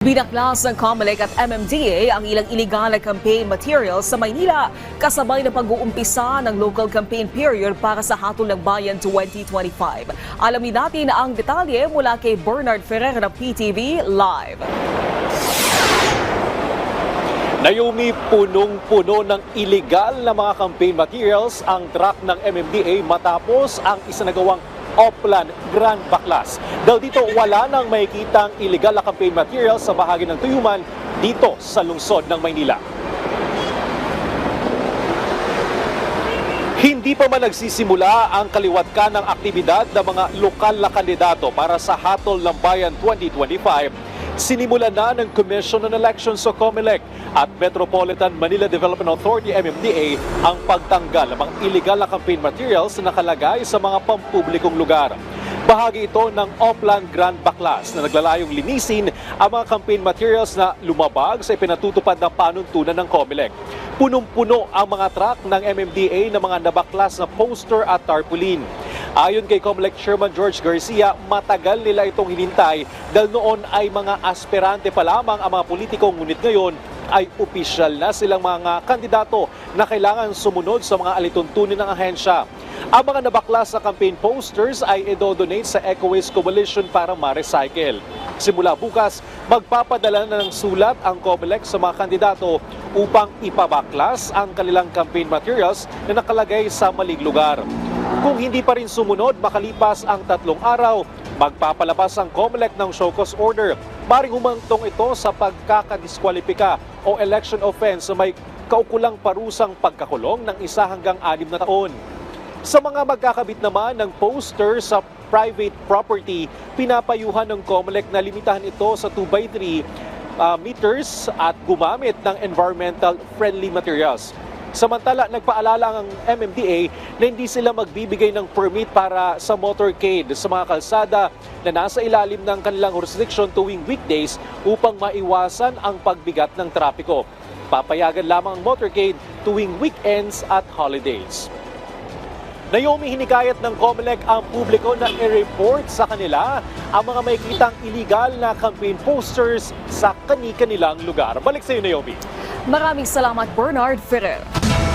Binaklas ng COMELEC at MMDA ang ilang iligal na campaign materials sa Maynila kasabay ng pag-uumpisa ng local campaign period para sa Hatol ng Bayan 2025. Alamin natin ang detalye mula kay Bernard Ferrer ng PTV Live. Naomi, punong-puno ng iligal na mga campaign materials ang truck ng MMDA matapos ang isinagawang Oplan Grand Baklas. Dahil dito wala nang makikitang iligal na campaign materials sa bahagi ng Tuyuman dito sa lungsod ng Maynila. Hindi pa man nagsisimula ang kaliwatkan ng aktibidad ng mga lokal na kandidato para sa Hatol ng Bayan 2025, sinimulan na ng Commission on Elections o COMELEC at Metropolitan Manila Development Authority MMDA ang pagtanggal ng mga illegal na campaign materials na nakalagay sa mga pampublikong lugar. Bahagi ito ng Oplan Grand Baklas na naglalayong linisin ang mga campaign materials na lumabag sa ipinatutupad na panuntunan ng COMELEC. Punong-puno ang mga truck ng MMDA na mga nabaklas na poster at tarpaulin. Ayon kay COMELEC Chairman George Garcia, matagal nila itong hinintay dahil noon ay mga aspirante pa lamang ang mga politiko, ngunit ngayon ay opisyal na silang mga kandidato na kailangan sumunod sa mga alituntunin ng ahensya. Ang mga nabaklas na campaign posters ay i-donate sa Eco Waste Coalition para ma-recycle. Simula bukas, magpapadala na ng sulat ang COMELEC sa mga kandidato upang ipabaklas ang kanilang campaign materials na nakalagay sa maling lugar. Kung hindi pa rin sumunod makalipas ang 3 araw, magpapalabas ang COMELEC ng show cause order. Maring humantong ito sa pagkakadiskwalipika o election offense na may kaukulang parusang pagkakulong ng 1 hanggang 6 na taon. Sa mga magkakabit naman ng poster sa private property, pinapayuhan ng COMELEC na limitahan ito sa 2x3 meters at gumamit ng environmental friendly materials. Samantala, nagpaalala ang MMDA na hindi sila magbibigay ng permit para sa motorcade sa mga kalsada na nasa ilalim ng kanilang jurisdiction tuwing weekdays upang maiwasan ang pagbigat ng trapiko. Papayagan lamang ang motorcade tuwing weekends at holidays. Naomi, hinikayat ng COMELEC ang publiko na i-report sa kanila ang mga may kitang illegal na campaign posters sa kani-kanilang lugar. Balik sa iyo, Naomi. Maraming salamat, Bernard Ferrer.